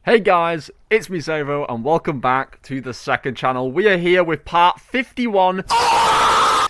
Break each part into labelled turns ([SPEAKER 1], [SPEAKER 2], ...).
[SPEAKER 1] Hey guys, it's me Xavvo and welcome back to the second channel. We are here with part 51 to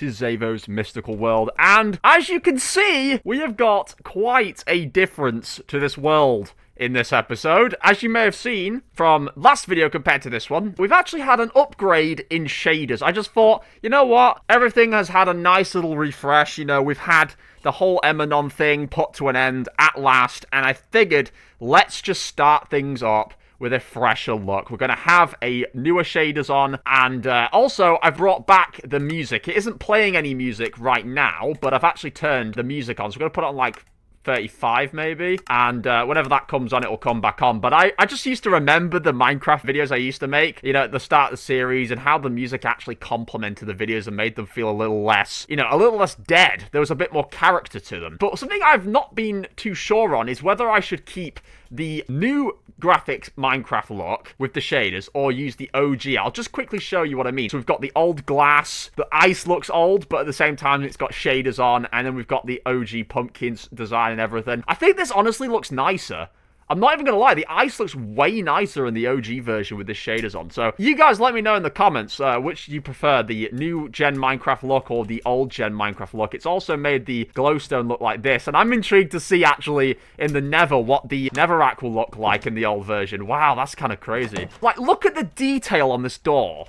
[SPEAKER 1] Xavvo's Mystical World, and as you can see, we have got quite a difference to this world in this episode. As you may have seen from last video compared to this one, we've actually had an upgrade in shaders. I just thought, you know what, everything has had a nice little refresh. You know, we've had the whole Emanon thing put to an end at last, and I figured, let's just start things up with a fresher look. We're going to have a newer shaders on, and also, I've brought back the music. It isn't playing any music right now, but I've actually turned the music on, so we're going to put it on, like, 35 maybe, and whenever that comes on, it will come back on. But I just used to remember the Minecraft videos I used to make, you know, at the start of the series, and how the music actually complemented the videos and made them feel a little less, you know, a little less dead. There was a bit more character to them. But something I've not been too sure on is whether I should keep the new graphics Minecraft look with the shaders or use the OG. I'll just quickly show you what I mean. So we've got the old glass, the ice looks old, but at the same time it's got shaders on, and then we've got the OG pumpkins design and everything. I think this honestly looks nicer. I'm not even gonna lie, the ice looks way nicer in the OG version with the shaders on. So you guys let me know in the comments which you prefer, the new gen Minecraft look or the old gen Minecraft look. It's also made the glowstone look like this, and I'm intrigued to see actually in the Nether what the Netherrack will look like in the old version. Wow, that's kind of crazy. Like, look at the detail on this door.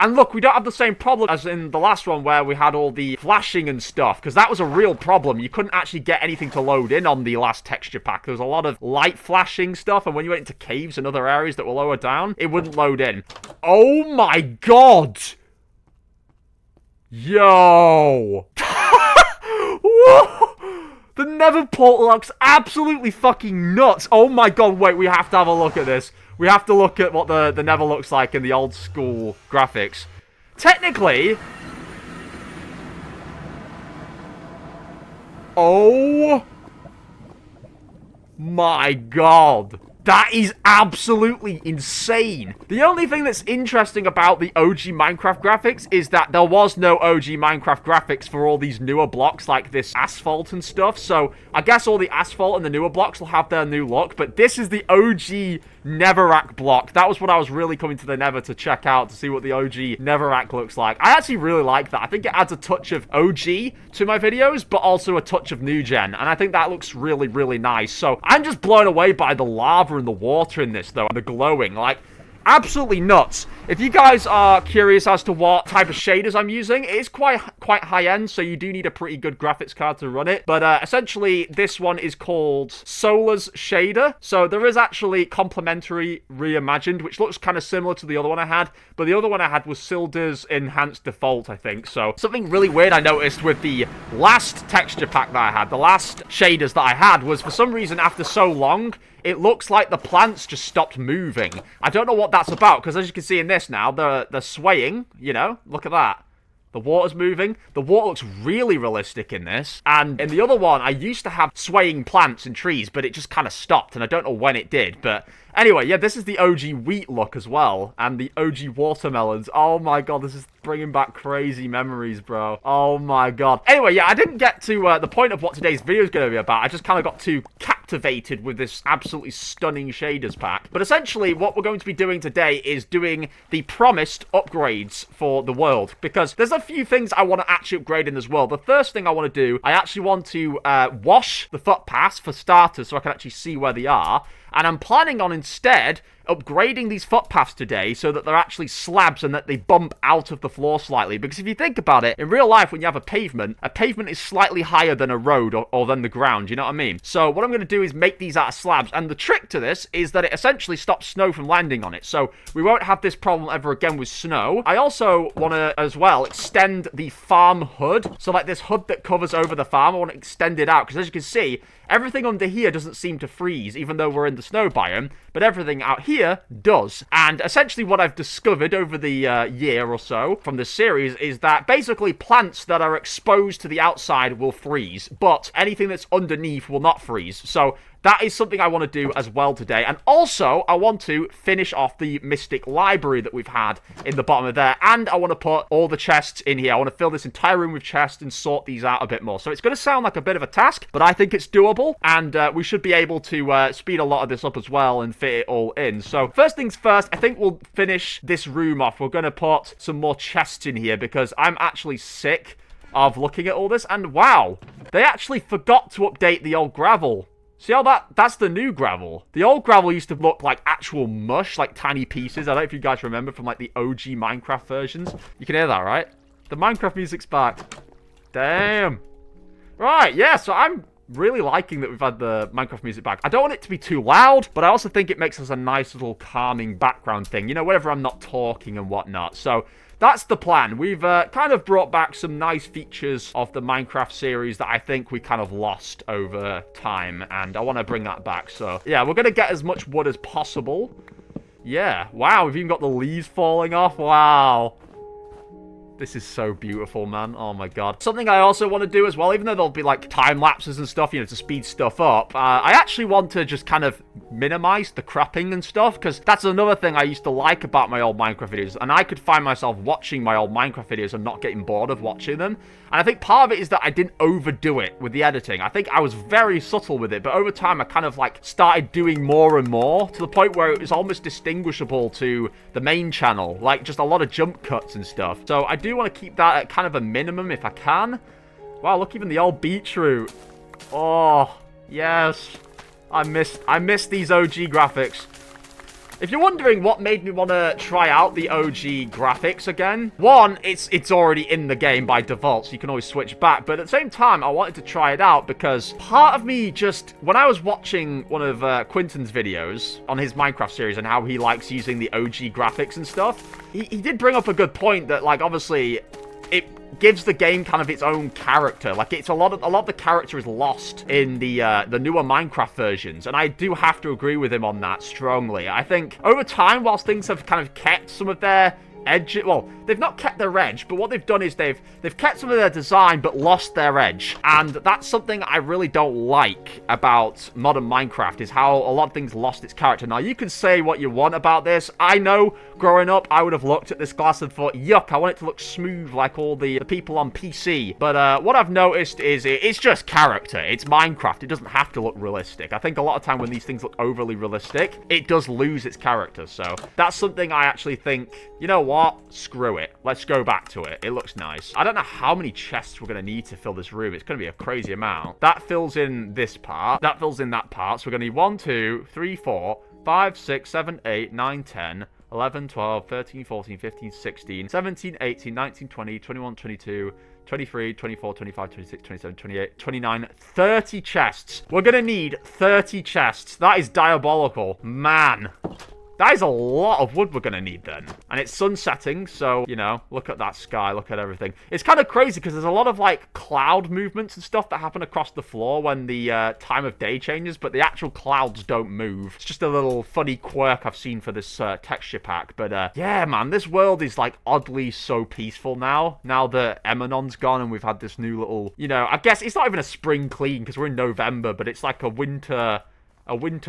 [SPEAKER 1] And look, we don't have the same problem as in the last one where we had all the flashing and stuff, because that was a real problem. You couldn't actually get anything to load in on the last texture pack. There was a lot of light flashing stuff, and when you went into caves and other areas that were lower down, it wouldn't load in. Oh my god! Yo! The Nether portal looks absolutely fucking nuts. Oh my god, wait, we have to have a look at this. We have to look at what the Nether looks like in the old school graphics. Technically... Oh my god. That is absolutely insane. The only thing that's interesting about the OG Minecraft graphics is that there was no OG Minecraft graphics for all these newer blocks like this asphalt and stuff. So I guess all the asphalt and the newer blocks will have their new look. But this is the OG Netherrack block. That was what I was really coming to the Nether to check out, to see what the OG Netherrack looks like. I actually really like that. I think it adds a touch of OG to my videos, but also a touch of new gen. And I think that looks really, really nice. So I'm just blown away by the lava and the water in this, though, and the glowing. Like, absolutely nuts. If you guys are curious as to what type of shaders I'm using, it is quite high-end, so you do need a pretty good graphics card to run it. But essentially, this one is called Solar's Shader. So there is actually Complementary Reimagined, which looks kind of similar to the other one I had. But the other one I had was Silder's Enhanced Default, I think. So something really weird I noticed with the last texture pack that I had, the last shaders that I had, was for some reason after so long, it looks like the plants just stopped moving. I don't know what that's about, because as you can see in this now, they're swaying, you know? Look at that. The water's moving. The water looks really realistic in this. And in the other one, I used to have swaying plants and trees, but it just kind of stopped, and I don't know when it did. But anyway, yeah, this is the OG wheat look as well, and the OG watermelons. Oh my god, this is bringing back crazy memories, bro. Oh my god. Anyway, yeah, I didn't get to the point of what today's video is going to be about. I just kind of got too captivated with this absolutely stunning shaders pack. But essentially, what we're going to be doing today is doing the promised upgrades for the world, because there's a few things I want to actually upgrade in this world. The first thing I want to do, I actually want to wash the footpaths for starters, so I can actually see where they are. And I'm planning on instead upgrading these footpaths today so that they're actually slabs and that they bump out of the floor slightly. Because if you think about it, in real life, when you have a pavement is slightly higher than a road or than the ground, you know what I mean? So what I'm going to do is make these out of slabs. And the trick to this is that it essentially stops snow from landing on it. So we won't have this problem ever again with snow. I also want to, as well, extend the farm hood. So like this hood that covers over the farm, I want to extend it out. Because as you can see, everything under here doesn't seem to freeze, even though we're in the snow biome, but everything out here does. And essentially what I've discovered over the year or so from this series is that basically plants that are exposed to the outside will freeze, but anything that's underneath will not freeze. So that is something I want to do as well today. And also, I want to finish off the Mystic Library that we've had in the bottom of there. And I want to put all the chests in here. I want to fill this entire room with chests and sort these out a bit more. So it's going to sound like a bit of a task, but I think it's doable. And we should be able to speed a lot of this up as well and fit it all in. So first things first, I think we'll finish this room off. We're going to put some more chests in here because I'm actually sick of looking at all this. And wow, they actually forgot to update the old gravel. See how that's the new gravel. The old gravel used to look like actual mush, like tiny pieces. I don't know if you guys remember from like the OG Minecraft versions. You can hear that, right? The Minecraft music's back. Damn. Right, yeah, so I'm really liking that we've had the Minecraft music back. I don't want it to be too loud, but I also think it makes us a nice little calming background thing. You know, whenever I'm not talking and whatnot. So that's the plan. We've kind of brought back some nice features of the Minecraft series that I think we kind of lost over time, and I want to bring that back. So yeah, we're going to get as much wood as possible. Yeah, wow, we've even got the leaves falling off. Wow. This is so beautiful, man. Oh my god. Something I also want to do as well, even though there'll be like time lapses and stuff, you know, to speed stuff up, I actually want to just kind of minimize the cropping and stuff, because that's another thing I used to like about my old Minecraft videos, and I could find myself watching my old Minecraft videos and not getting bored of watching them. And I think part of it is that I didn't overdo it with the editing. I think I was very subtle with it, but over time I kind of like started doing more and more to the point where it was almost distinguishable to the main channel, like just a lot of jump cuts and stuff. So I do want to keep that at kind of a minimum if I can. Wow, look, even the old beetroot. Oh, yes. I miss these OG graphics. If you're wondering what made me want to try out the OG graphics again, one, it's already in the game by default, so you can always switch back. But at the same time, I wanted to try it out because part of me just, when I was watching one of Quinton's videos on his Minecraft series and how he likes using the OG graphics and stuff, he did bring up a good point that, like, obviously, it gives the game kind of its own character. Like, it's a lot of the character is lost in the newer Minecraft versions, and I do have to agree with him on that strongly. I think over time, whilst things have kind of kept some of their edge, well, they've not kept their edge, but what they've done is they've kept some of their design but lost their edge, and that's something I really don't like about modern Minecraft, is how a lot of things lost its character. Now, you can say what you want about this. I know growing up I would have looked at this glass and thought, yuck, I want it to look smooth like all the people on PC, but what I've noticed is it's just character. It's Minecraft. It doesn't have to look realistic. I think a lot of time when these things look overly realistic, it does lose its character. So that's something I actually think, you know what, screw it. Let's go back to it. It looks nice. I don't know how many chests we're going to need to fill this room. It's going to be a crazy amount. That fills in this part. That fills in that part. So we're going to need 1, 2, 3, 4, 5, 6, 7, 8, 9, 10, 11, 12, 13, 14, 15, 16, 17, 18, 19, 20, 21, 22, 23, 24, 25, 26, 27, 28, 29, 30 chests. We're going to need 30 chests. That is diabolical. Man. That is a lot of wood we're going to need then. And it's sun setting, so, you know, look at that sky, look at everything. It's kind of crazy because there's a lot of, like, cloud movements and stuff that happen across the floor when the time of day changes, but the actual clouds don't move. It's just a little funny quirk I've seen for this texture pack. But, yeah, man, this world is, like, oddly so peaceful now that Eminon's gone and we've had this new little, you know, I guess it's not even a spring clean because we're in November, but it's like a winter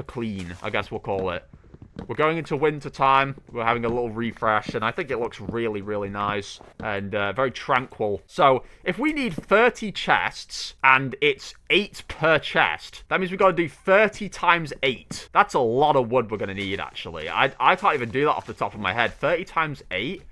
[SPEAKER 1] clean, I guess we'll call it. We're going into winter time. We're having a little refresh, and I think it looks really, really nice and very tranquil. So, if we need 30 chests, and it's 8 per chest, that means we've got to do 30 times 8. That's a lot of wood we're going to need, actually. I can't even do that off the top of my head. 30 times 8?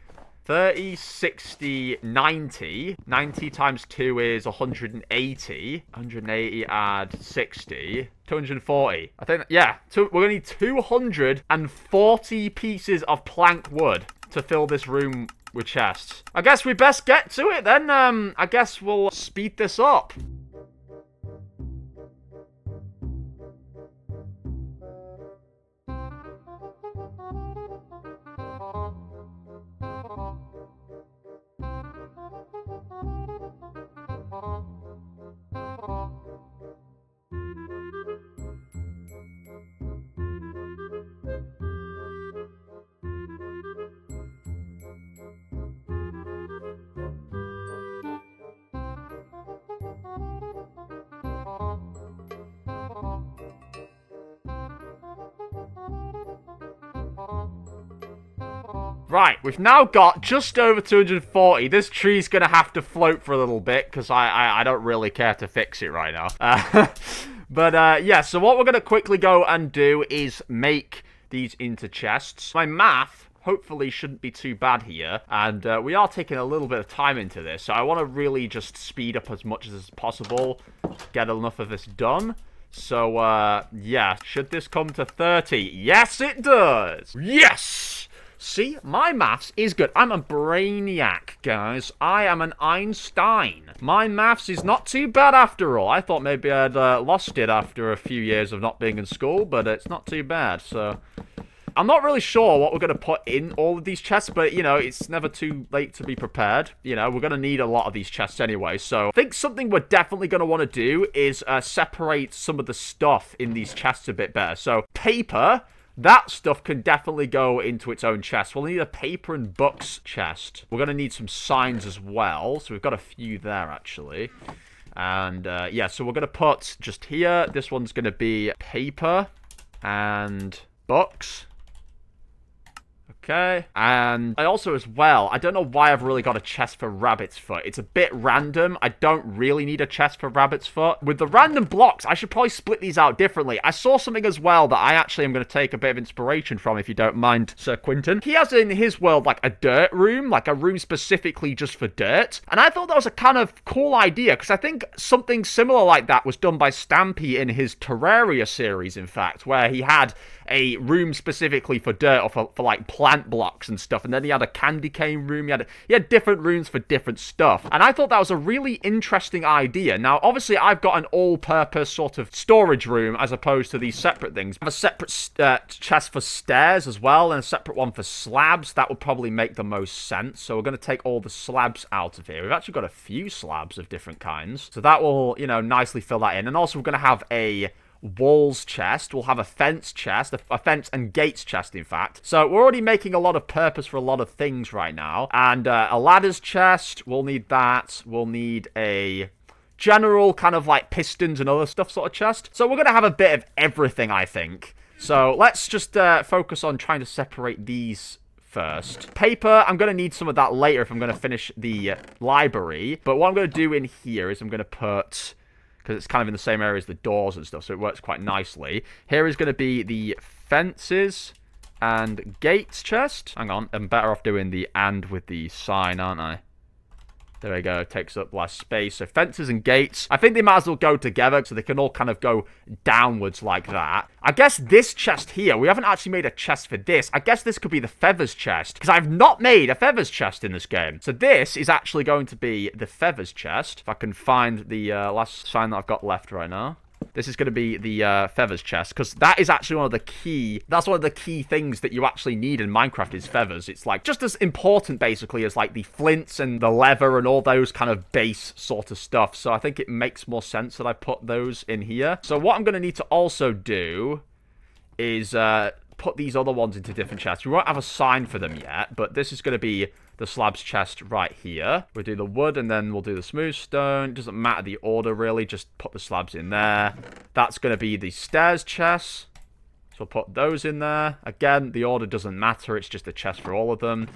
[SPEAKER 1] 30, 60, 90. 90 times 2 is 180. 180 add 60. 240. I think, yeah. We're going to need 240 pieces of plank wood to fill this room with chests. I guess we best get to it then. I guess we'll speed this up. Right, we've now got just over 240. This tree's going to have to float for a little bit because I don't really care to fix it right now. But yeah, so what we're going to quickly go and do is make these into chests. My math hopefully shouldn't be too bad here, and we are taking a little bit of time into this, so I want to really just speed up as much as possible, get enough of this done. So yeah, should this come to 30? Yes, it does. Yes. See, my maths is good. I'm a brainiac, guys. I am an Einstein. My maths is not too bad after all. I thought maybe I'd lost it after a few years of not being in school, but it's not too bad. So I'm not really sure what we're going to put in all of these chests, but, you know, it's never too late to be prepared. You know, we're going to need a lot of these chests anyway, so I think something we're definitely going to want to do is separate some of the stuff in these chests a bit better. So, paper, that stuff can definitely go into its own chest. We'll need a paper and books chest. We're going to need some signs as well, so we've got a few there, actually. And, yeah, so we're going to put just here, this one's going to be paper and books. Okay, and I also as well, I don't know why I've really got a chest for rabbit's foot. It's a bit random. I don't really need a chest for rabbit's foot. With the random blocks, I should probably split these out differently. I saw something as well that I actually am going to take a bit of inspiration from, if you don't mind, Sir Quinton. He has in his world like a dirt room, like a room specifically just for dirt. And I thought that was a kind of cool idea, because I think something similar like that was done by Stampy in his Terraria series, in fact, where he had a room specifically for dirt or for like plant blocks and stuff, and then he had a candy cane room. He had different rooms for different stuff, and I thought that was a really interesting idea. Now obviously I've got an all-purpose sort of storage room as opposed to these separate things. I have a separate chest for stairs as well, and a separate one for slabs. That would probably make the most sense, so we're going to take all the slabs out of here. We've actually got a few slabs of different kinds, so that will, you know, nicely fill that in. And also we're going to have a walls chest, we'll have a fence chest, a fence and gates chest, in fact. So we're already making a lot of purpose for a lot of things right now. And a ladders chest, we'll need that. We'll need a general kind of like pistons and other stuff sort of chest. So we're going to have a bit of everything, I think. So let's just focus on trying to separate these first. Paper, I'm going to need some of that later if I'm going to finish the library. But what I'm going to do in here is I'm going to put, because it's kind of in the same area as the doors and stuff, so it works quite nicely. Here is going to be the fences and gates chest. Hang on, I'm better off doing the and with the sign, aren't I? There we go, takes up less space. So fences and gates, I think they might as well go together so they can all kind of go downwards like that. I guess this chest here, we haven't actually made a chest for this. I guess this could be the feathers chest, because I've not made a feathers chest in this game. So this is actually going to be the feathers chest. If I can find the last sign that I've got left right now. This is going to be the feathers chest, because that is actually one of the key things that you actually need in Minecraft is feathers. It's like just as important basically as like the flints and the leather and all those kind of base sort of stuff. So I think it makes more sense that I put those in here. So what I'm going to need to also do is put these other ones into different chests. We won't have a sign for them yet, but this is going to be the slabs chest right here. We'll do the wood and then we'll do the smooth stone. Doesn't matter the order really, just put the slabs in there. That's going to be the stairs chests. So we'll put those in there. Again, the order doesn't matter, it's just a chest for all of them.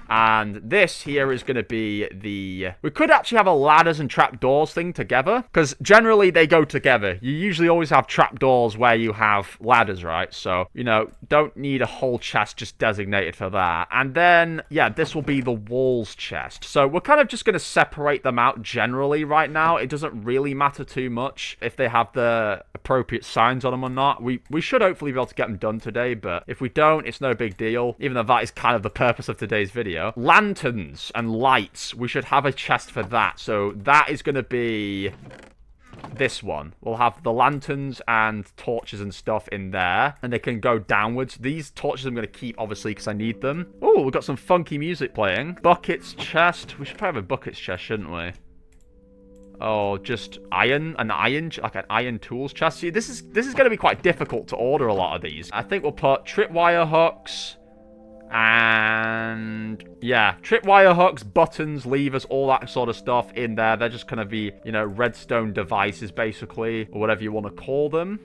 [SPEAKER 1] And this here is going to be the... We could actually have a ladders and trapdoors thing together, because generally they go together. You usually always have trapdoors where you have ladders, right? So, you know, don't need a whole chest just designated for that. And then, yeah, this will be the walls chest. So we're kind of just going to separate them out generally right now. It doesn't really matter too much if they have the appropriate signs on them or not. We should hopefully be able to get them done today, but if we don't, it's no big deal, even though that is kind of the purpose of today's video. Lanterns and lights, we should have a chest for that. So that is going to be this one. We'll have the lanterns and torches and stuff in there, and they can go downwards. These torches I'm going to keep, obviously, because I need them. Oh, we've got some funky music playing. Buckets chest. We should probably have a buckets chest, shouldn't we? Oh, just like an iron tools chest. See, this is going to be quite difficult to order a lot of these. I think we'll put tripwire hooks. And yeah, tripwire hooks, buttons, levers, all that sort of stuff in there. They're just going to be, you know, redstone devices basically, or whatever you want to call them.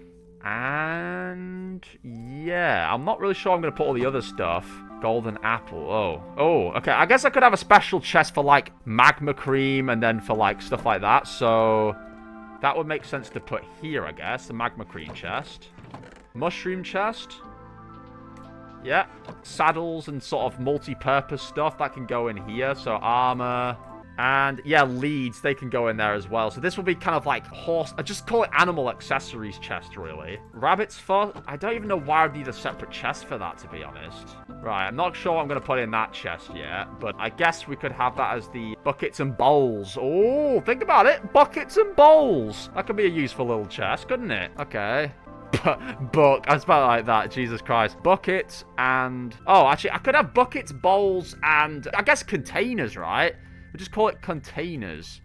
[SPEAKER 1] And yeah, I'm not really sure I'm going to put all the other stuff. Golden apple. Oh. Oh, okay. I guess I could have a special chest for, like, magma cream and then for, like, stuff like that. So that would make sense to put here, I guess. The magma cream chest. Mushroom chest. Yeah. Saddles and sort of multi-purpose stuff that can go in here. So armor. And, yeah, leads, they can go in there as well. So this will be kind of like horse... I just call it animal accessories chest, really. Rabbit's foot? I don't even know why I'd need a separate chest for that, to be honest. Right, I'm not sure what I'm going to put in that chest yet. But I guess we could have that as the buckets and bowls. Oh, think about it. Buckets and bowls. That could be a useful little chest, couldn't it? Okay. Book. I spelled it like that. Jesus Christ. Buckets and... Oh, actually, I could have buckets, bowls, and... I guess containers, right? We just call it containers.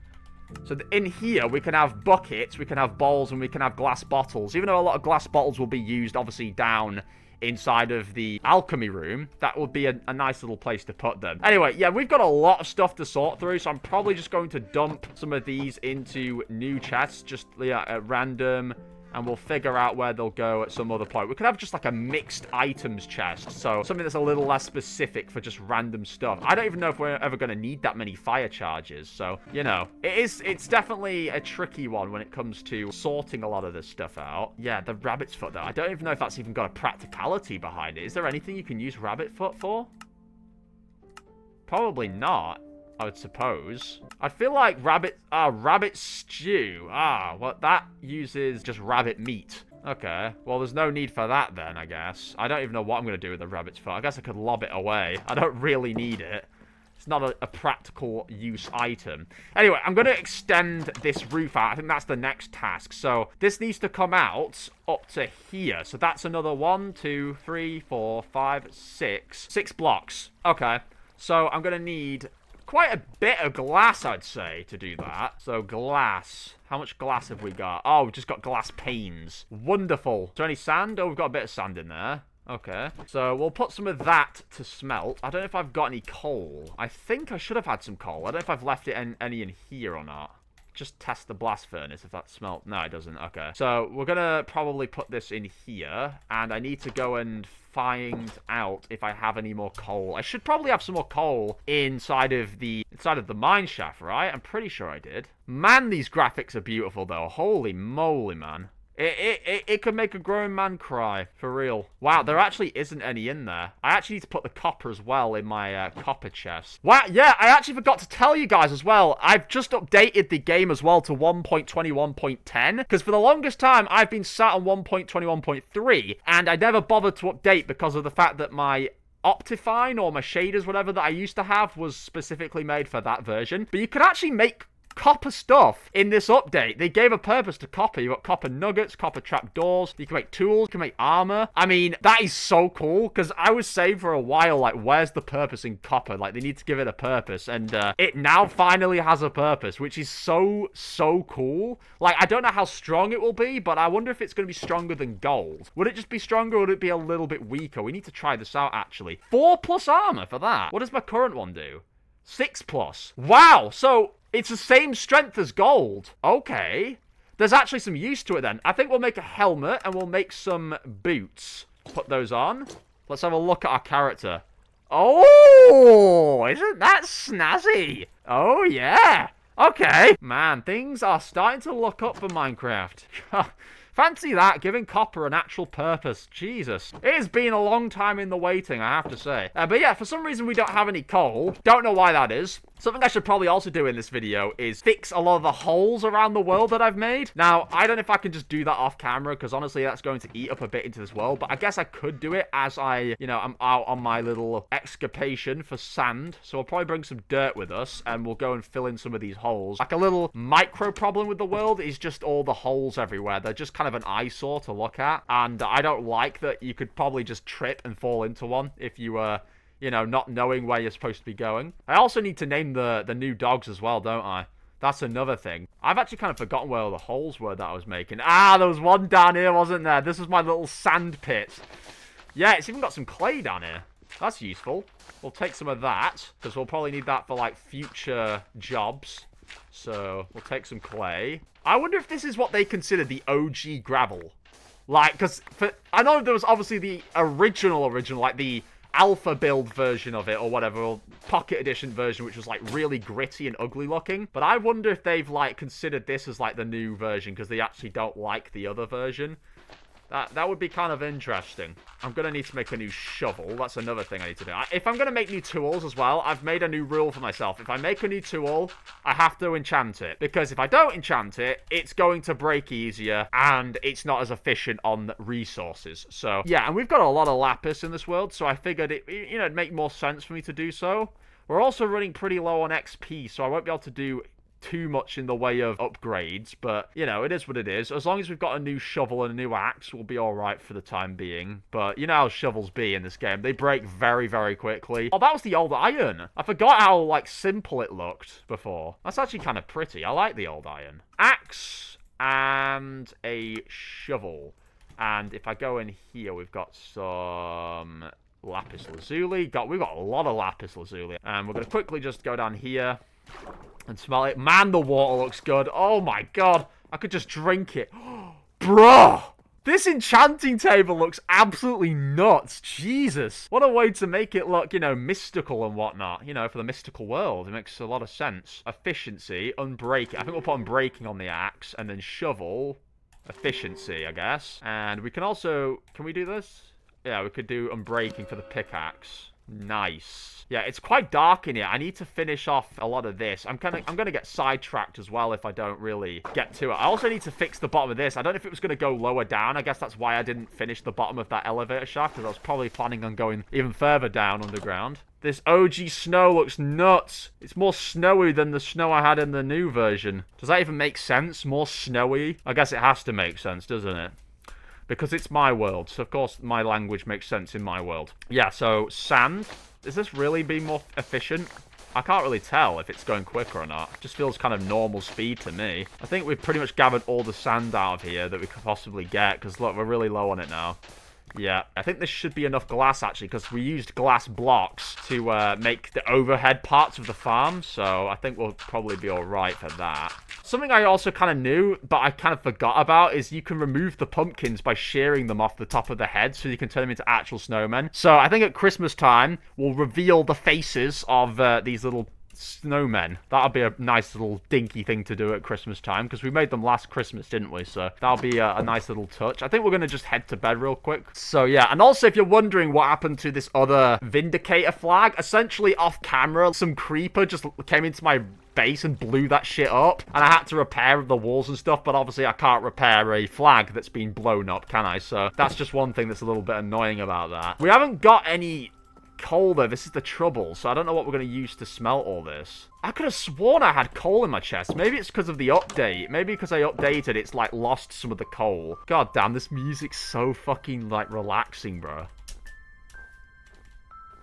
[SPEAKER 1] So in here, we can have buckets, we can have bowls, and we can have glass bottles. Even though a lot of glass bottles will be used, obviously, down inside of the alchemy room, that would be a nice little place to put them. Anyway, yeah, we've got a lot of stuff to sort through, so I'm probably just going to dump some of these into new chests, just at random... And we'll figure out where they'll go at some other point. We could have just like a mixed items chest. So something that's a little less specific for just random stuff. I don't even know if we're ever going to need that many fire charges. So, you know, it's definitely a tricky one when it comes to sorting a lot of this stuff out. Yeah, the rabbit's foot though. I don't even know if that's even got a practicality behind it. Is there anything you can use rabbit foot for? Probably not. I would suppose. I feel like rabbit stew. Well, that uses just rabbit meat. Okay. Well, there's no need for that then, I guess. I don't even know what I'm going to do with the rabbit's foot. I guess I could lob it away. I don't really need it. It's not a practical use item. Anyway, I'm going to extend this roof out. I think that's the next task. So this needs to come out up to here. So that's another 1, 2, 3, 4, 5, 6. 6 blocks. Okay. So I'm going to need... quite a bit of glass, I'd say, to do that. So, glass. How much glass have we got? Oh, we've just got glass panes. Wonderful. Is there any sand? Oh, we've got a bit of sand in there. Okay. So, we'll put some of that to smelt. I don't know if I've got any coal. I think I should have had some coal. I don't know if I've left it any in here or not. Just test the blast furnace if that smelt. No, it doesn't. Okay. So, we're going to probably put this in here. And I need to go and find out if I have any more coal. I should probably have some more coal inside of the mine shaft, right? I'm pretty sure I did. Man, these graphics are beautiful, though. Holy moly, man. It could make a grown man cry, for real. Wow, there actually isn't any in there. I actually need to put the copper as well in my copper chest. Wow, yeah, I actually forgot to tell you guys as well. I've just updated the game as well to 1.21.10, because for the longest time, I've been sat on 1.21.3, and I never bothered to update because of the fact that my Optifine or my shaders, whatever that I used to have, was specifically made for that version. But you could actually make copper stuff in this update. They gave a purpose to copper. You got copper nuggets, copper trapdoors. You can make tools, you can make armor. I mean, that is so cool, because I was saying for a while, like, where's the purpose in copper? Like, they need to give it a purpose, and it now finally has a purpose, which is so cool. Like, I don't know how strong it will be, but I wonder if it's going to be stronger than gold. Would it just be stronger, or would it be a little bit weaker? We need to try this out, actually. 4+ armor for that. What does my current one do? 6+. Wow, so it's the same strength as gold. Okay. There's actually some use to it then. I think we'll make a helmet and we'll make some boots. Put those on. Let's have a look at our character. Oh, isn't that snazzy? Oh, yeah. Okay. Man, things are starting to look up for Minecraft. Fancy that, giving copper an actual purpose. Jesus. It has been a long time in the waiting, I have to say. But yeah, for some reason we don't have any coal. Don't know why that is. Something I should probably also do in this video is fix a lot of the holes around the world that I've made. Now, I don't know if I can just do that off camera, because honestly, that's going to eat up a bit into this world. But I guess I could do it as I'm out on my little excavation for sand. So I'll probably bring some dirt with us, and we'll go and fill in some of these holes. Like a little micro problem with the world is just all the holes everywhere. They're just kind of an eyesore to look at. And I don't like that you could probably just trip and fall into one if you were... not knowing where you're supposed to be going. I also need to name the new dogs as well, don't I? That's another thing. I've actually kind of forgotten where all the holes were that I was making. There was one down here, wasn't there? This was my little sand pit. Yeah, it's even got some clay down here. That's useful. We'll take some of that, because we'll probably need that for, like, future jobs. So, we'll take some clay. I wonder if this is what they consider the OG gravel. Like, because I know there was obviously the original, like, the alpha build version of it or whatever, or pocket edition version, which was like really gritty and ugly looking. But I wonder if they've like considered this as like the new version because they actually don't like the other version. That would be kind of interesting. I'm going to need to make a new shovel. That's another thing I need to do. If I'm going to make new tools as well, I've made a new rule for myself. If I make a new tool, I have to enchant it. Because if I don't enchant it, it's going to break easier and it's not as efficient on resources. So, yeah, and we've got a lot of lapis in this world, so I figured it'd make more sense for me to do so. We're also running pretty low on XP, so I won't be able to do too much in the way of upgrades, but it is what it is. As long as we've got a new shovel and a new axe, we'll be all right for the time being. But you know how shovels be in this game, they break very, very quickly. Oh, that was the old iron. I forgot how like simple it looked before. That's actually kind of pretty. I like the old iron. Axe and a shovel. And if I go in here, we've got some lapis lazuli. We've got a lot of lapis lazuli, and we're gonna quickly just go down here and smell it. Man, the water looks good. Oh my god. I could just drink it. Bruh. This enchanting table looks absolutely nuts. Jesus. What a way to make it look, mystical and whatnot. For the mystical world. It makes a lot of sense. Efficiency. Unbreaking. I think we'll put unbreaking on the axe. And then shovel. Efficiency, I guess. And we can also... Can we do this? Yeah, we could do unbreaking for the pickaxe. Nice. Yeah, it's quite dark in here. I need to finish off a lot of this. I'm gonna get sidetracked as well if I don't really get to it. I also need to fix the bottom of this. I don't know if it was gonna go lower down. I guess that's why I didn't finish the bottom of that elevator shaft, because I was probably planning on going even further down underground. This OG snow looks nuts. It's more snowy than the snow I had in the new version. Does that even make sense? More snowy? I guess it has to make sense, doesn't it? Because it's my world, so of course my language makes sense in my world. Yeah, so sand. Is this really being more efficient? I can't really tell if it's going quicker or not. It just feels kind of normal speed to me. I think we've pretty much gathered all the sand out of here that we could possibly get, because look, we're really low on it now. Yeah, I think this should be enough glass, actually, because we used glass blocks to make the overhead parts of the farm, so I think we'll probably be alright for that. Something I also kind of knew, but I kind of forgot about, is you can remove the pumpkins by shearing them off the top of the head, so you can turn them into actual snowmen. So I think at Christmas time, we'll reveal the faces of these little snowmen. That'll be a nice little dinky thing to do at Christmas time, because we made them last Christmas, didn't we? So that'll be a nice little touch. I think we're going to just head to bed real quick. So yeah, and also if you're wondering what happened to this other Vindicator flag, essentially off camera, some creeper just came into my base and blew that shit up, and I had to repair the walls and stuff, but obviously I can't repair a flag that's been blown up, can I? So that's just one thing that's a little bit annoying about that. We haven't got any coal though. This is the trouble, so I don't know what we're going to use to smelt all this. I could have sworn I had coal in my chest. Maybe it's because of the update. Maybe because I updated, it's like lost some of the coal. God damn, this music's so fucking like relaxing, bro.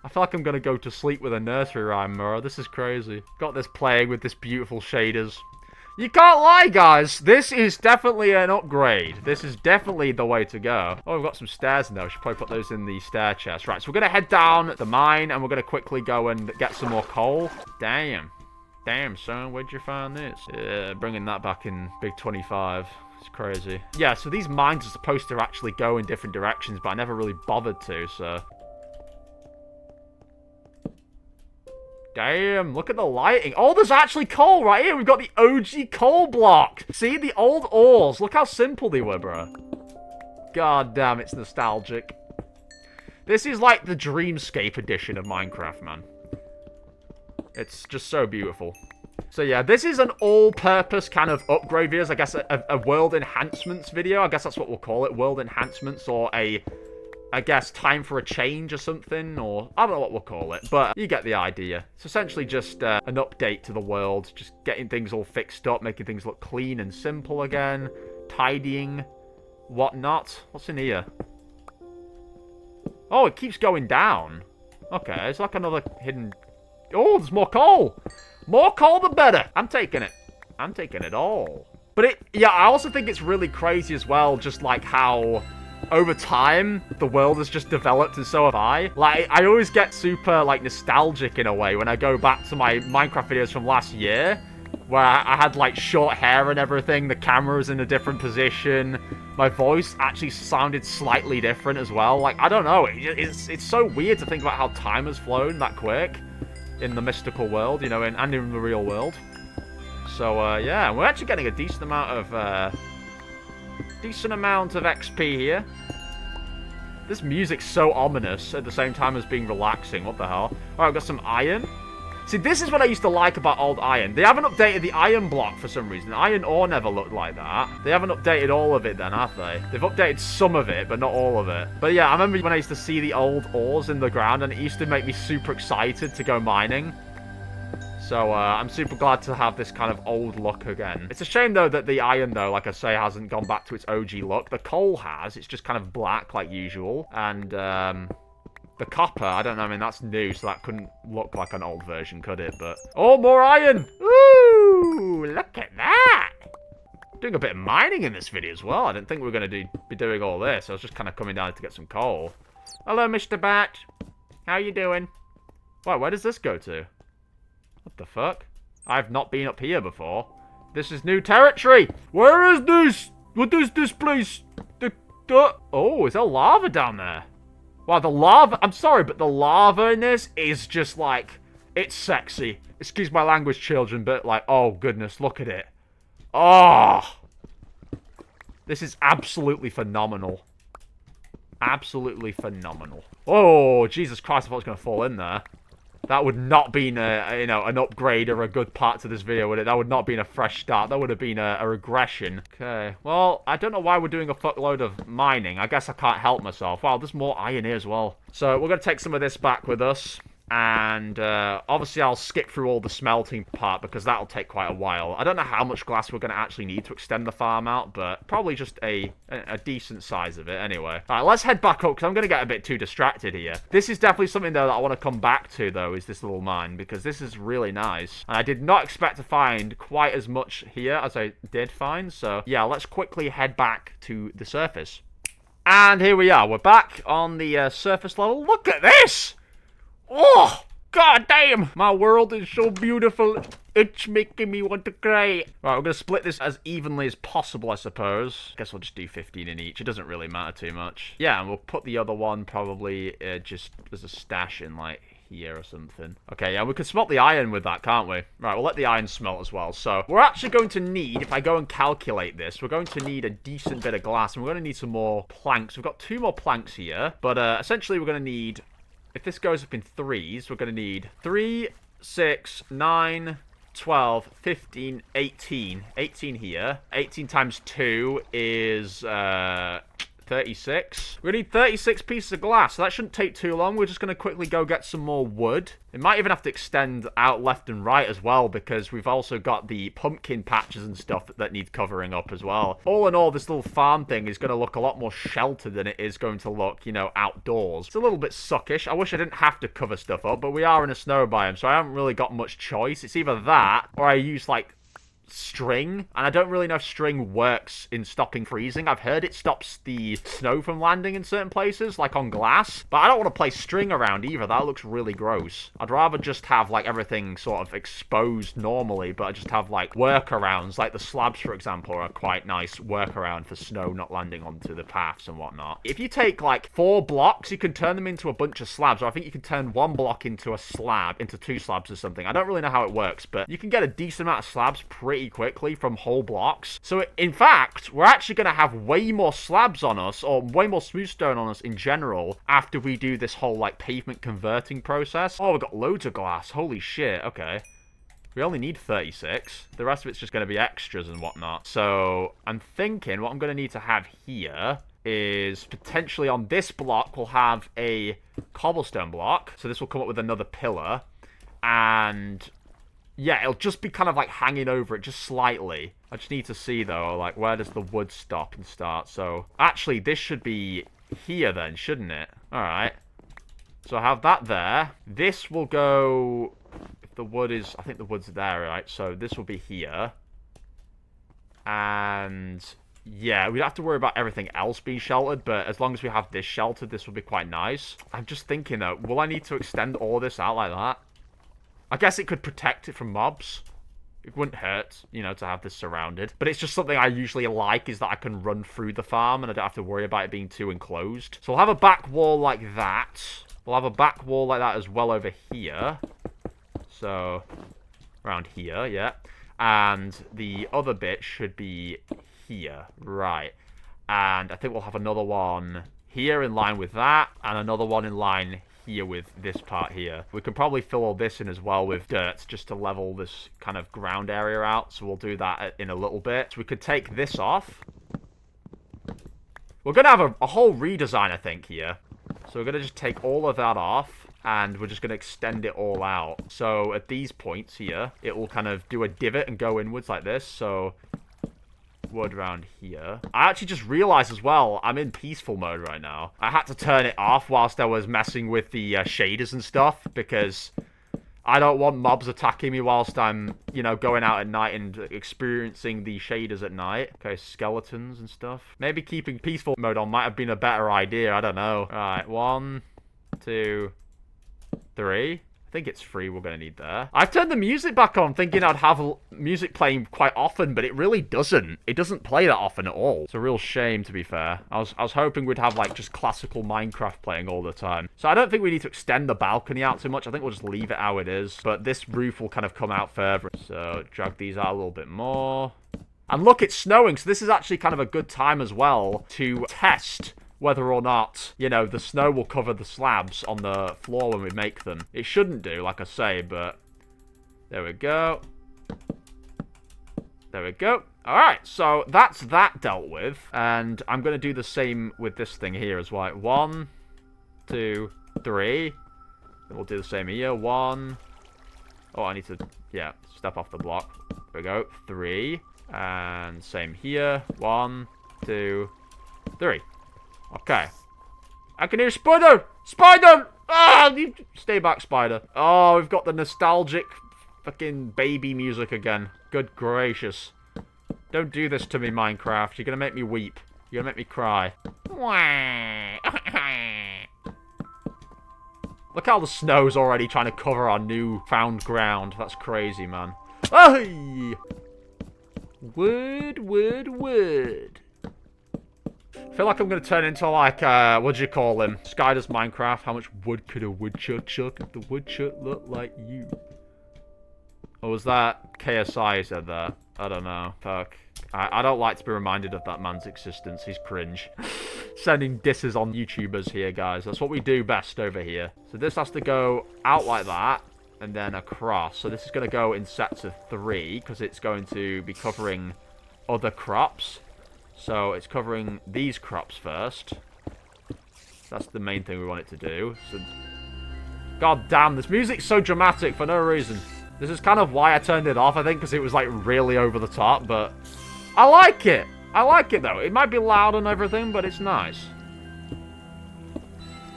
[SPEAKER 1] I feel like I'm going to go to sleep with a nursery rhyme, bro. This is crazy. Got this playing with this beautiful shaders. You can't lie, guys. This is definitely an upgrade. This is definitely the way to go. Oh, we've got some stairs now. We should probably put those in the stair chest. Right, so we're going to head down the mine, and we're going to quickly go and get some more coal. Damn. Damn, son. Where'd you find this? Yeah, bringing that back in Big 25. It's crazy. Yeah, so these mines are supposed to actually go in different directions, but I never really bothered to, so... Damn, look at the lighting. Oh, there's actually coal right here. We've got the OG coal block. See, the old ores. Look how simple they were, bro. God damn, it's nostalgic. This is like the Dreamscape edition of Minecraft, man. It's just so beautiful. So yeah, this is an all-purpose kind of upgrade video. I guess a world enhancements video. I guess that's what we'll call it. World enhancements, or I guess time for a change or something, or I don't know what we'll call it, but you get the idea. It's essentially just an update to the world, just getting things all fixed up, making things look clean and simple again, tidying, whatnot. What's in here? Oh, it keeps going down. Okay, it's like another hidden... Oh, there's more coal! More coal the better! I'm taking it. I'm taking it all. But yeah, I also think it's really crazy as well, just like how... over time, the world has just developed, and so have I. Like, I always get super, like, nostalgic in a way when I go back to my Minecraft videos from last year, where I had, like, short hair and everything. The camera was in a different position. My voice actually sounded slightly different as well. Like, I don't know. It's so weird to think about how time has flown that quick in the mystical world, you know, and in the real world. So, yeah, we're actually getting a decent amount of XP here. This music's so ominous at the same time as being relaxing. What the hell? Alright, I've got some iron. See, this is what I used to like about old iron. They haven't updated the iron block for some reason. Iron ore never looked like that. They haven't updated all of it then, have they? They've updated some of it, but not all of it. But yeah, I remember when I used to see the old ores in the ground, and it used to make me super excited to go mining. So, I'm super glad to have this kind of old look again. It's a shame, though, that the iron, though, like I say, hasn't gone back to its OG look. The coal has. It's just kind of black, like usual. And, the copper, I don't know, I mean, that's new, so that couldn't look like an old version, could it? But, oh, more iron! Ooh, look at that! Doing a bit of mining in this video as well. I didn't think we were going to be doing all this. I was just kind of coming down to get some coal. Hello, Mr. Bat. How you doing? Wow, where does this go to? What the fuck? I've not been up here before. This is new territory! Where is this? What is this place? Oh, is there lava down there? Wow, the lava... I'm sorry, but the lava in this is just like... It's sexy. Excuse my language, children, but like... Oh, goodness, look at it. Oh! This is absolutely phenomenal. Absolutely phenomenal. Oh, Jesus Christ, I thought it was going to fall in there. That would not been you know, an upgrade or a good part to this video, would it? That would not been a fresh start. That would have been a regression. Okay. Well, I don't know why we're doing a fuckload of mining. I guess I can't help myself. Wow, there's more iron here as well. So we're going to take some of this back with us. And obviously I'll skip through all the smelting part because that'll take quite a while. I don't know how much glass we're going to actually need to extend the farm out, but probably just a decent size of it anyway. Alright, let's head back up because I'm going to get a bit too distracted here. This is definitely something though that I want to come back to though, is this little mine, because this is really nice. And I did not expect to find quite as much here as I did find, so yeah, let's quickly head back to the surface. And here we are, we're back on the surface level. Look at this! Oh, god damn! My world is so beautiful. It's making me want to cry. Right, we're going to split this as evenly as possible, I suppose. Guess we'll just do 15 in each. It doesn't really matter too much. Yeah, and we'll put the other one probably just as a stash in, like, here or something. Okay, yeah, we can smelt the iron with that, can't we? Right, we'll let the iron smelt as well. So, we're actually going to need, if I go and calculate this, we're going to need a decent bit of glass, and we're going to need some more planks. We've got 2 more planks here, but essentially we're going to need... If this goes up in 3s, we're going to need 3, 6, 9, 12, 15, 18. 18 here. 18 times 2 is 36. We're going to need 36 pieces of glass, so that shouldn't take too long. We're just going to quickly go get some more wood. It might even have to extend out left and right as well, because we've also got the pumpkin patches and stuff that need covering up as well. All in all, this little farm thing is going to look a lot more sheltered than it is going to look, you know, outdoors. It's a little bit suckish. I wish I didn't have to cover stuff up, but we are in a snow biome, so I haven't really got much choice. It's either that, or I use, like, string, and I don't really know if string works in stopping freezing. I've heard it stops the snow from landing in certain places, like on glass, but I don't want to place string around either. That looks really gross. I'd rather just have like everything sort of exposed normally, but I just have like workarounds, like the slabs for example are a quite nice workaround for snow not landing onto the paths and whatnot. If you take like 4 blocks, you can turn them into a bunch of slabs, or I think you can turn 1 block into a slab, into 2 slabs or something. I don't really know how it works, but you can get a decent amount of slabs pretty quickly from whole blocks. So in fact, we're actually going to have way more slabs on us, or way more smooth stone on us in general, after we do this whole like pavement converting process. Oh, we've got loads of glass. Holy shit. Okay. We only need 36. The rest of it's just going to be extras and whatnot. So I'm thinking what I'm going to need to have here is potentially on this block we'll have a cobblestone block. So this will come up with another pillar. And yeah, it'll just be kind of like hanging over it just slightly. I just need to see though, like where does the wood stop and start? So actually this should be here then, shouldn't it? Alright. So I have that there. This will go... If the wood is... I think the wood's there, right? So this will be here. And... yeah, we'd have to worry about everything else being sheltered, but as long as we have this sheltered, this will be quite nice. I'm just thinking though, will I need to extend all this out like that? I guess it could protect it from mobs. It wouldn't hurt, you know, to have this surrounded. But it's just something I usually like, is that I can run through the farm and I don't have to worry about it being too enclosed. So we'll have a back wall like that. We'll have a back wall like that as well over here. So, around here, yeah. And the other bit should be here. Right. And I think we'll have another one here in line with that. And another one in line here with this part here. We can probably fill all this in as well with dirt just to level this kind of ground area out. So we'll do that in a little bit. So we could take this off. We're going to have a whole redesign, I think, here. So we're going to just take all of that off. And we're just going to extend it all out. So at these points here, it will kind of do a divot and go inwards like this. So wood around here. I actually just realized as well, I'm in peaceful mode right now. I had to turn it off whilst I was messing with the shaders and stuff, because I don't want mobs attacking me whilst I'm, you know, going out at night and experiencing the shaders at night. Okay, skeletons and stuff. Maybe keeping peaceful mode on might have been a better idea. I don't know. All right, 1, 2, 3. I think it's 3 we're going to need there. I've turned the music back on thinking I'd have music playing quite often, but it really doesn't. It doesn't play that often at all. It's a real shame, to be fair. I was hoping we'd have, like, just classical Minecraft playing all the time. So I don't think we need to extend the balcony out too much. I think we'll just leave it how it is. But this roof will kind of come out further. So drag these out a little bit more. And look, it's snowing, so this is actually kind of a good time as well to test whether or not, you know, the snow will cover the slabs on the floor when we make them. It shouldn't do, like I say, but there we go. There we go. All right, so that's that dealt with. And I'm going to do the same with this thing here as well. 1, 2, 3. And we'll do the same here. 1. Oh, I need to, yeah, step off the block. There we go. 3. And same here. 1, 2, 3. Okay. I can hear Spider! Spider! Ah! Stay back, Spider. Oh, we've got the nostalgic fucking baby music again. Good gracious. Don't do this to me, Minecraft. You're gonna make me weep. You're gonna make me cry. Look how the snow's already trying to cover our new found ground. That's crazy, man. Hey! Wood, wood, wood. I feel like I'm going to turn into, like, what do you call him? Sky does Minecraft. How much wood could a woodchuck chuck if the woodchuck looked like you? Or was that KSI said that? I don't know. Fuck. I don't like to be reminded of that man's existence. He's cringe. Sending disses on YouTubers here, guys. That's what we do best over here. So this has to go out like that. And then across. So this is going to go in sets of 3. Because it's going to be covering other crops. So it's covering these crops first. That's the main thing we want it to do. So, God damn, this music's so dramatic for no reason. This is kind of why I turned it off, I think, because it was, like, really over the top, but I like it. I like it, though. It might be loud and everything, but it's nice.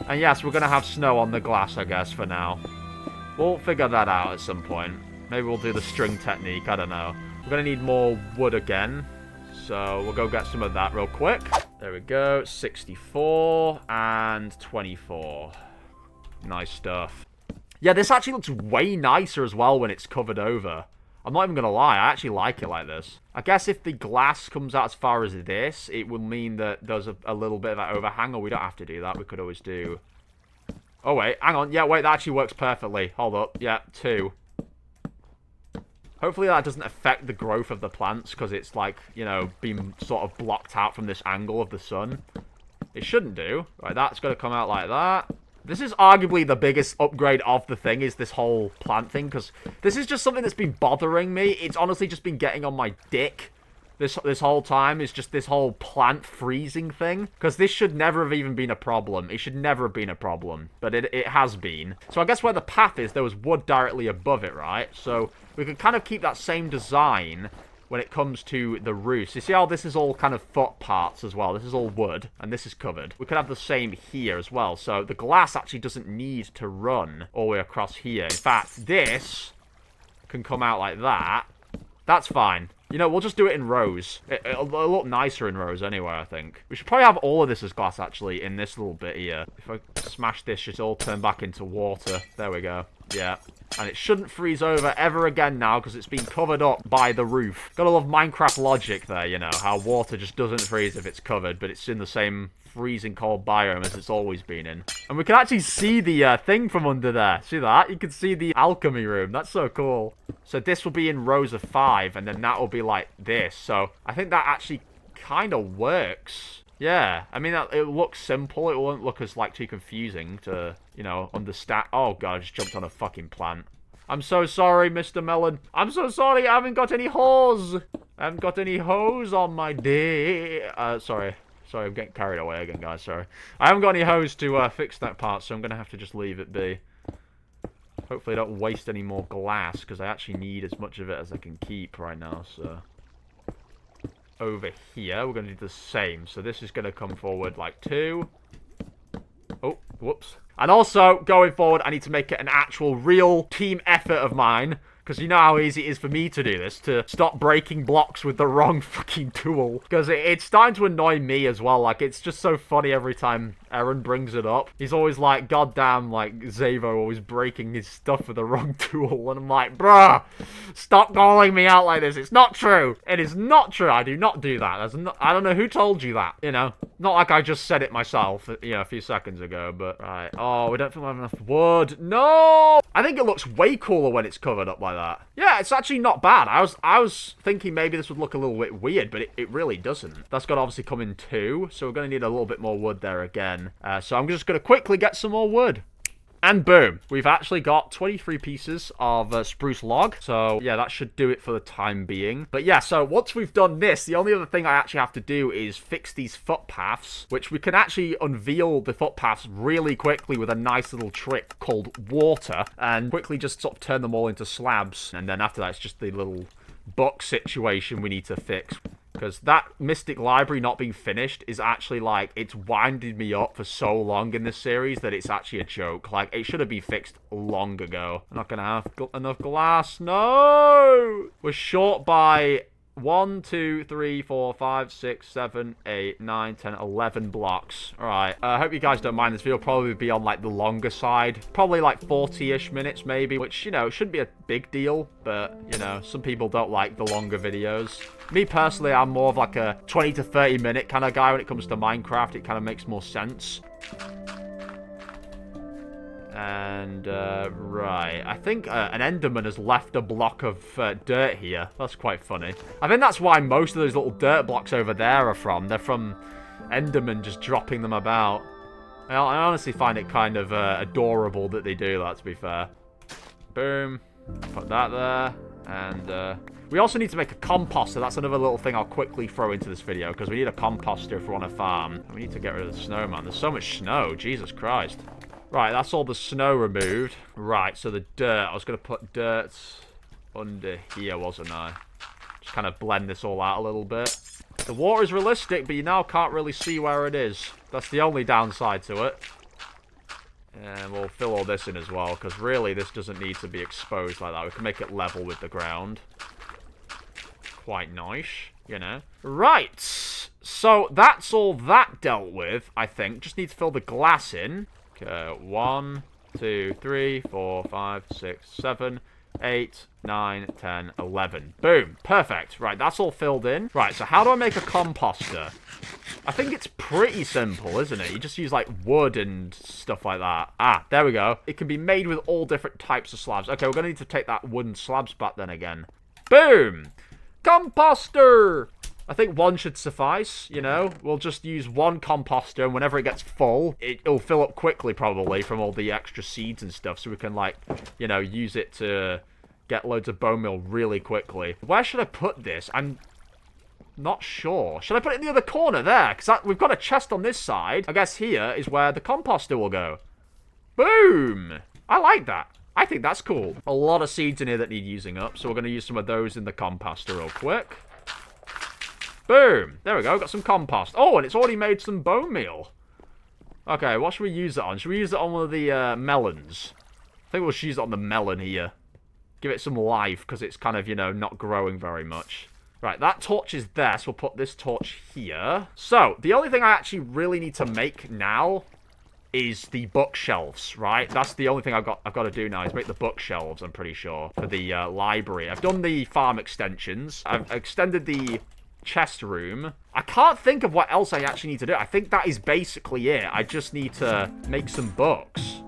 [SPEAKER 1] And yes, we're going to have snow on the glass, I guess, for now. We'll figure that out at some point. Maybe we'll do the string technique, I don't know. We're going to need more wood again. So we'll go get some of that real quick. There we go. 64 and 24. Nice stuff. Yeah, this actually looks way nicer as well when it's covered over. I'm not even going to lie. I actually like it like this. I guess if the glass comes out as far as this, it will mean that there's a little bit of that overhang, or we don't have to do that. We could always do... Oh, wait. Hang on. Yeah, wait. That actually works perfectly. Hold up. Yeah, 2. Hopefully that doesn't affect the growth of the plants, because it's, like, you know, being sort of blocked out from this angle of the sun. It shouldn't do. Right, that's going to come out like that. This is arguably the biggest upgrade of the thing, is this whole plant thing, because this is just something that's been bothering me. It's honestly just been getting on my dick this whole time, is just this whole plant freezing thing, because this should never have even been a problem. It should never have been a problem, but it has been. So I guess where the path is, there was wood directly above it, right? So we can kind of keep that same design when it comes to the roofs. You see how this is all kind of foot parts as well? This is all wood, and this is covered. We could have the same here as well. So the glass actually doesn't need to run all the way across here. In fact, this can come out like that. That's fine. You know, we'll just do it in rows. It'll look nicer in rows anyway, I think. We should probably have all of this as glass, actually, in this little bit here. If I smash this, it should all turn back into water. There we go. Yeah. And it shouldn't freeze over ever again now, because it's been covered up by the roof. Gotta love Minecraft logic there, you know, how water just doesn't freeze if it's covered, but it's in the same freezing cold biome as it's always been in. And we can actually see the thing from under there. See that? You can see the alchemy room. That's so cool. So this will be in rows of 5, and then that will be like this. So I think that actually kind of works. Yeah, I mean, it looks simple. It won't look as, like, too confusing to, you know, understand. Oh, God, I just jumped on a fucking plant. I'm so sorry, Mr. Melon. I'm so sorry, I haven't got any hose. I haven't got any hose on my day. Sorry, I'm getting carried away again, guys, sorry. I haven't got any hose to fix that part, so I'm going to have to just leave it be. Hopefully I don't waste any more glass, because I actually need as much of it as I can keep right now, so... Over here, we're going to do the same. So this is going to come forward like 2. Oh, whoops. And also, going forward, I need to make it an actual real team effort of mine. Because you know how easy it is for me to do this, to stop breaking blocks with the wrong fucking tool. Because it's starting to annoy me as well. Like, it's just so funny every time Aaron brings it up. He's always like, goddamn, like, XavvoMore always breaking his stuff with the wrong tool. And I'm like, bruh, stop calling me out like this. It's not true. It is not true. I do not do that. I don't know who told you that, you know. Not like I just said it myself, you know, a few seconds ago, but... Right. Oh, we don't think we have enough wood. No! I think it looks way cooler when it's covered up like that. Yeah, it's actually not bad. I was thinking maybe this would look a little bit weird, but it really doesn't. That's got to obviously come in 2, so we're going to need a little bit more wood there again. So I'm just going to quickly get some more wood. And boom, we've actually got 23 pieces of spruce log. So yeah, that should do it for the time being. But yeah, so once we've done this, the only other thing I actually have to do is fix these footpaths, which we can actually unveil the footpaths really quickly with a nice little trick called water, and quickly just sort of turn them all into slabs. And then after that, it's just the little book situation we need to fix. Because that Mystic Library not being finished is actually, like, it's winded me up for so long in this series that it's actually a joke. Like, it should have been fixed long ago. I'm not going to have enough glass. No! We're short by 1, 2, 3, 4, 5, 6, 7, 8, 9, 10, 11 blocks. Alright, I hope you guys don't mind. This video will probably be on, like, the longer side. Probably, like, 40-ish minutes, maybe. Which, you know, shouldn't be a big deal. But, you know, some people don't like the longer videos. Me, personally, I'm more of, like, a 20 to 30-minute kind of guy when it comes to Minecraft. It kind of makes more sense. And, right. I think an Enderman has left a block of dirt here. That's quite funny. I think that's why most of those little dirt blocks over there are from. They're from Enderman just dropping them about. I honestly find it kind of adorable that they do that, to be fair. Boom. Put that there. And, we also need to make a composter. That's another little thing I'll quickly throw into this video, because we need a composter if we want to farm. We need to get rid of the snow, man. There's so much snow. Jesus Christ. Right, that's all the snow removed. Right, so the dirt. I was going to put dirt under here, wasn't I? Just kind of blend this all out a little bit. The water is realistic, but you now can't really see where it is. That's the only downside to it. And we'll fill all this in as well, because really this doesn't need to be exposed like that. We can make it level with the ground. Quite nice, you know. Right, so that's all that dealt with, I think. Just need to fill the glass in. 1, 2, 3, 4, 5, 6, 7, 8, 9, 10, 11. Boom. Perfect. Right, that's all filled in. Right, so how do I make a composter? I think it's pretty simple, isn't it? You just use, like, wood and stuff like that. Ah, there we go. It can be made with all different types of slabs. Okay, we're going to need to take that wooden slabs back then again. Boom! Composter! I think one should suffice, you know. We'll just use one composter, and whenever it gets full, it'll fill up quickly, probably, from all the extra seeds and stuff, so we can, like, you know, use it to get loads of bone meal really quickly. Where should I put this? I'm not sure. Should I put it in the other corner there? Because we've got a chest on this side. I guess here is where the composter will go. Boom! I like that. I think that's cool. A lot of seeds in here that need using up, so we're going to use some of those in the composter real quick. Boom! There we go, got some compost. Oh, and it's already made some bone meal. Okay, what should we use it on? Should we use it on one of the melons? I think we'll just use it on the melon here. Give it some life, because it's kind of, you know, not growing very much. Right, that torch is there, so we'll put this torch here. So, the only thing I actually really need to make now is the bookshelves, right? That's the only thing I've got to do now is make the bookshelves, I'm pretty sure, for the library. I've done the farm extensions. I've extended the chest room. I can't think of what else I actually need to do. I think that is basically it. I just need to make some books.